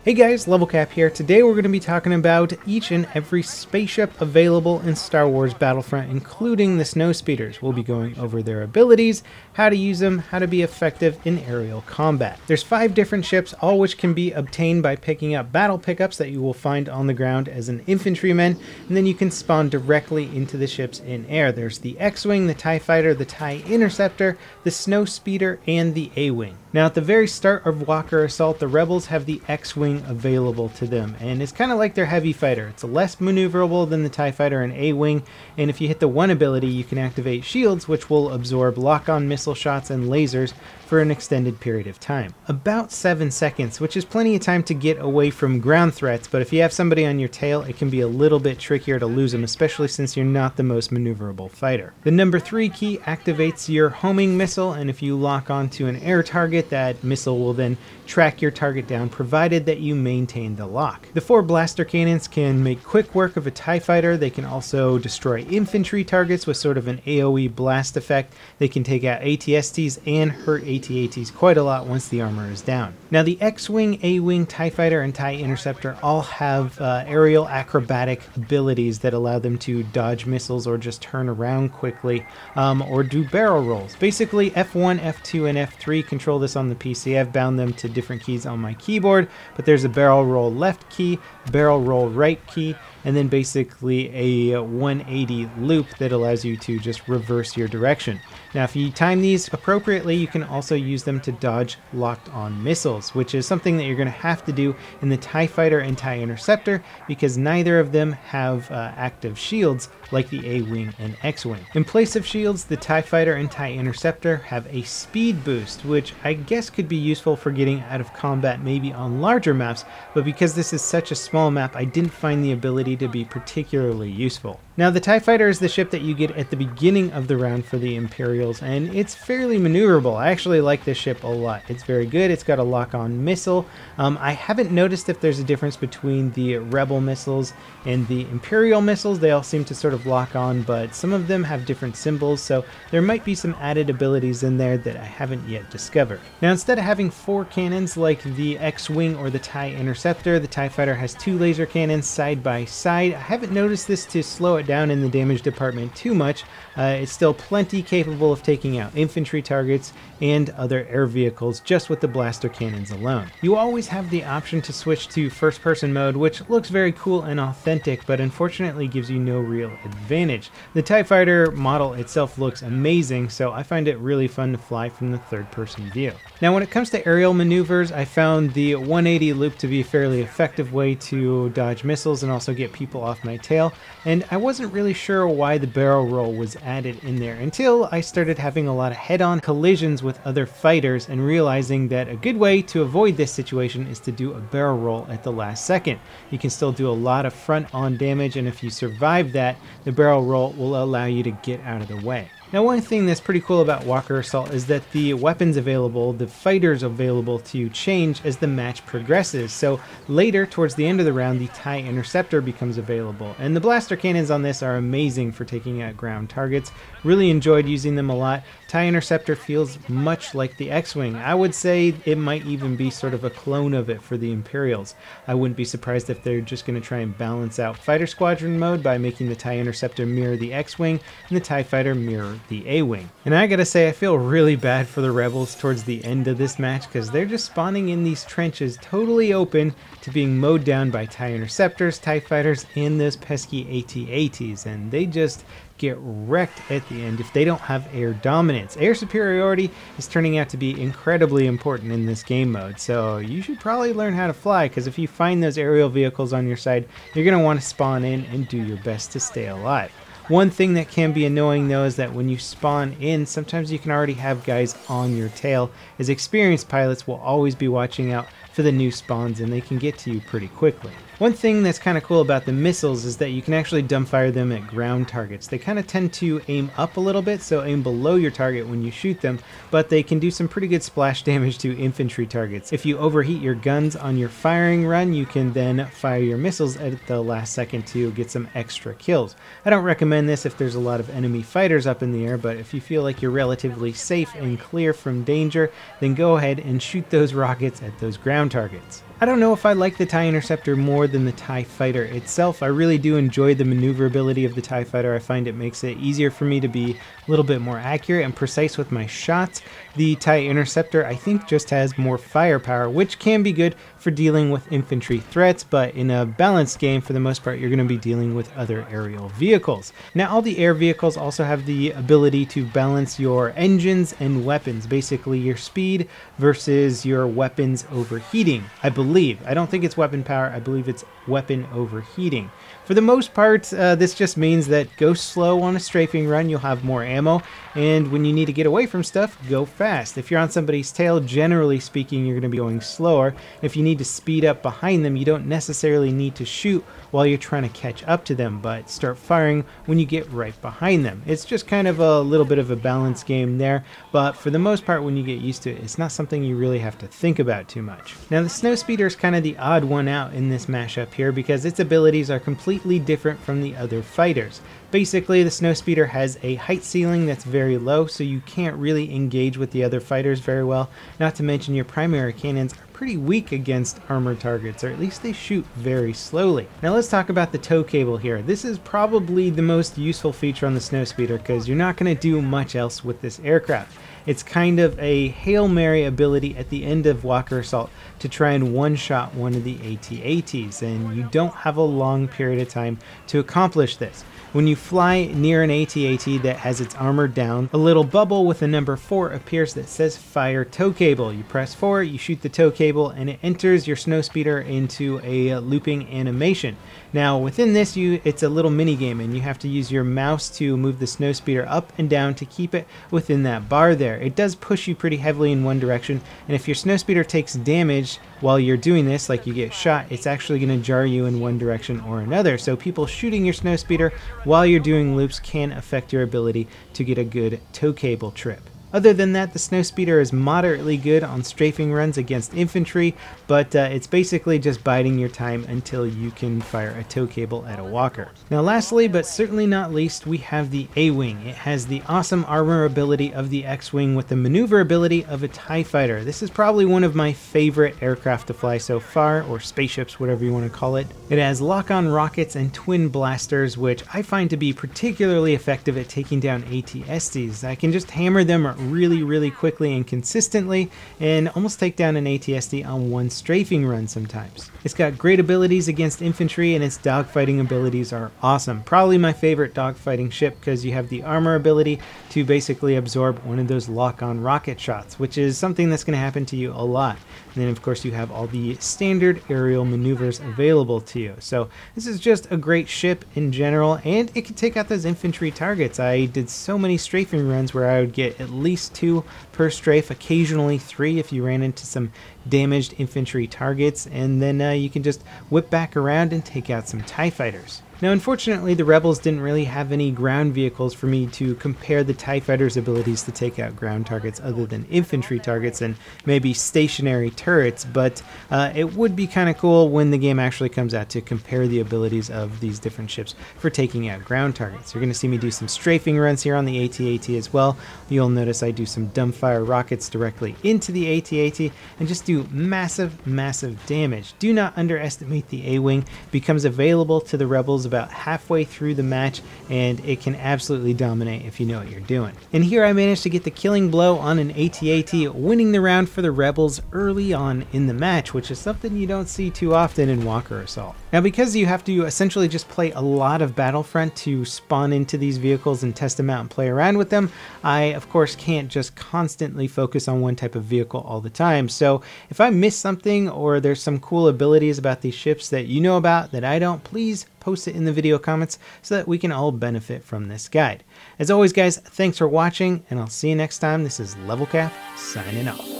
Hey guys, LevelCap here. Today we're going to be talking about each and every spaceship available in Star Wars Battlefront, including the Snowspeeders. We'll be going over their abilities, how to use them, how to be effective in aerial combat. There's 5 different ships, all which can be obtained by picking up battle pickups that you will find on the ground as an infantryman, and then you can spawn directly into the ships in air. There's the X-Wing, the TIE Fighter, the TIE Interceptor, the Snowspeeder, and the A-Wing. Now at the very start of Walker Assault, the Rebels have the X-Wing available to them, and it's kind of like their heavy fighter. It's less maneuverable than the TIE Fighter and A-Wing, and if you hit the one ability, you can activate shields, which will absorb lock-on missile shots and lasers for an extended period of time. About 7 seconds, which is plenty of time to get away from ground threats, but if you have somebody on your tail, it can be a little bit trickier to lose them, especially since you're not the most maneuverable fighter. The number 3 key activates your homing missile, and if you lock onto an air target, that missile will then track your target down, provided that you maintain the lock. The 4 blaster cannons can make quick work of a TIE Fighter. They can also destroy infantry targets with sort of an AoE blast effect. They can take out AT-STs and hurt AT-ATs quite a lot once the armor is down. Now the X-Wing, A-Wing, TIE Fighter, and TIE Interceptor all have aerial acrobatic abilities that allow them to dodge missiles or just turn around quickly or do barrel rolls. Basically F1, F2, and F3 control this on the PC. I've bound them to different keys on my keyboard, but there's a barrel roll left key, barrel roll right key, and then basically a 180 loop that allows you to just reverse your direction. Now if you time these appropriately, you can also use them to dodge locked on missiles, which is something that you're going to have to do in the TIE Fighter and TIE Interceptor because neither of them have active shields like the A-Wing and X-Wing. In place of shields, the TIE Fighter and TIE Interceptor have a speed boost, which I guess could be useful for getting out of combat maybe on larger maps, but because this is such a small map, I didn't find the ability to be particularly useful. Now the TIE Fighter is the ship that you get at the beginning of the round for the Imperials, and it's fairly maneuverable. I actually like this ship a lot. It's very good. It's got a lock-on missile. I haven't noticed if there's a difference between the Rebel missiles and the Imperial missiles. They all seem to sort of lock on, but some of them have different symbols, so there might be some added abilities in there that I haven't yet discovered. Now instead of having 4 cannons like the X-Wing or the TIE Interceptor, the TIE Fighter has 2 laser cannons side by side. I haven't noticed this to slow it down in the damage department too much. It's still plenty capable of taking out infantry targets and other air vehicles just with the blaster cannons alone. You always have the option to switch to first person mode, which looks very cool and authentic, but unfortunately gives you no real advantage. The TIE Fighter model itself looks amazing, so I find it really fun to fly from the third person view. Now when it comes to aerial maneuvers, I found the 180 loop to be a fairly effective way to dodge missiles and also get people off my tail, and I wasn't really sure why the barrel roll was added in there until I started having a lot of head-on collisions with other fighters and realizing that a good way to avoid this situation is to do a barrel roll at the last second. You can still do a lot of front-on damage, and if you survive that, the barrel roll will allow you to get out of the way. Now one thing that's pretty cool about Walker Assault is that the weapons available, the fighters available to change as the match progresses. So later, towards the end of the round, the TIE Interceptor becomes available. And the blaster cannons on this are amazing for taking out ground targets. Really enjoyed using them a lot. TIE Interceptor feels much like the X-Wing. I would say it might even be sort of a clone of it for the Imperials. I wouldn't be surprised if they're just going to try and balance out Fighter Squadron mode by making the TIE Interceptor mirror the X-Wing and the TIE Fighter mirror the A-Wing. And I gotta say, I feel really bad for the Rebels towards the end of this match because they're just spawning in these trenches totally open to being mowed down by TIE Interceptors, TIE Fighters, and those pesky AT-ATs, and they just get wrecked at the end if they don't have air dominance. Air superiority is turning out to be incredibly important in this game mode, so you should probably learn how to fly, because if you find those aerial vehicles on your side, you're going to want to spawn in and do your best to stay alive. One thing that can be annoying though is that when you spawn in, sometimes you can already have guys on your tail, as experienced pilots will always be watching out for the new spawns and they can get to you pretty quickly. One thing that's kind of cool about the missiles is that you can actually dumbfire them at ground targets. They kind of tend to aim up a little bit, so aim below your target when you shoot them, but they can do some pretty good splash damage to infantry targets. If you overheat your guns on your firing run, you can then fire your missiles at the last second to get some extra kills. I don't recommend this if there's a lot of enemy fighters up in the air, but if you feel like you're relatively safe and clear from danger, then go ahead and shoot those rockets at those ground targets. I don't know if I like the TIE Interceptor more than the TIE Fighter itself. I really do enjoy the maneuverability of the TIE Fighter. I find it makes it easier for me to be a little bit more accurate and precise with my shots. The TIE Interceptor, I think, just has more firepower, which can be good for dealing with infantry threats, but in a balanced game, for the most part, you're going to be dealing with other aerial vehicles. Now, all the air vehicles also have the ability to balance your engines and weapons, basically your speed versus your weapons overheating, I believe. I don't think it's weapon power, I believe it's weapon overheating. For the most part, this just means that go slow on a strafing run, you'll have more ammo, and when you need to get away from stuff, go fast. If you're on somebody's tail, generally speaking, you're going to be going slower. If you need to speed up behind them, you don't necessarily need to shoot while you're trying to catch up to them, but start firing when you get right behind them. It's just kind of a little bit of a balance game there, but for the most part, when you get used to it, it's not something you really have to think about too much. Now, the Snowspeeder is kind of the odd one out in this mashup here because its abilities are completely different from the other fighters. Basically, the Snowspeeder has a height ceiling that's very low, so you can't really engage with the other fighters very well. Not to mention your primary cannons are pretty weak against armored targets, or at least they shoot very slowly. Now let's talk about the tow cable here. This is probably the most useful feature on the Snowspeeder because you're not going to do much else with this aircraft. It's kind of a Hail Mary ability at the end of Walker Assault to try and one-shot one of the AT-ATs, and you don't have a long period of time to accomplish this. When you fly near an AT-AT that has its armor down, a little bubble with a number 4 appears that says fire tow cable. You press 4, you shoot the tow cable, and it enters your Snowspeeder into a looping animation. Now within this, it's a little mini game, and you have to use your mouse to move the Snowspeeder up and down to keep it within that bar there. It does push you pretty heavily in one direction, and if your Snowspeeder takes damage while you're doing this, like you get shot, it's actually going to jar you in one direction or another. So people shooting your Snowspeeder while you're doing loops can affect your ability to get a good tow cable trip. Other than that, the Snowspeeder is moderately good on strafing runs against infantry, but it's basically just biding your time until you can fire a tow cable at a walker. Now lastly, but certainly not least, we have the A-Wing. It has the awesome armor ability of the X-Wing with the maneuverability of a TIE Fighter. This is probably one of my favorite aircraft to fly so far, or spaceships, whatever you want to call it. It has lock-on rockets and twin blasters, which I find to be particularly effective at taking down AT-STs. I can just hammer them really quickly and consistently and almost take down an AT-ST on one strafing run sometimes. It's got great abilities against infantry, and its dogfighting abilities are awesome. Probably my favorite dogfighting ship because you have the armor ability to basically absorb one of those lock-on rocket shots, which is something that's going to happen to you a lot. And then of course you have all the standard aerial maneuvers available to you. So this is just a great ship in general, and it can take out those infantry targets. I did so many strafing runs where I would get at least 2 per strafe, occasionally 3 if you ran into some damaged infantry targets, and then you can just whip back around and take out some TIE Fighters. Now unfortunately, the Rebels didn't really have any ground vehicles for me to compare the TIE Fighters' abilities to take out ground targets other than infantry targets and maybe stationary turrets, but it would be kind of cool when the game actually comes out to compare the abilities of these different ships for taking out ground targets. You're going to see me do some strafing runs here on the AT-AT as well. You'll notice I do some dumbfire rockets directly into the AT-AT and just do massive damage. Do not underestimate the A-Wing. It becomes available to the Rebels about halfway through the match, and it can absolutely dominate if you know what you're doing. And here I managed to get the killing blow on an AT-AT, winning the round for the Rebels early on in the match, which is something you don't see too often in Walker Assault. Now because you have to essentially just play a lot of Battlefront to spawn into these vehicles and test them out and play around with them, I of course can't just constantly focus on one type of vehicle all the time. So if I miss something or there's some cool abilities about these ships that you know about that I don't, please post it in the video comments so that we can all benefit from this guide. As always guys, thanks for watching, and I'll see you next time. This is LevelCap signing off.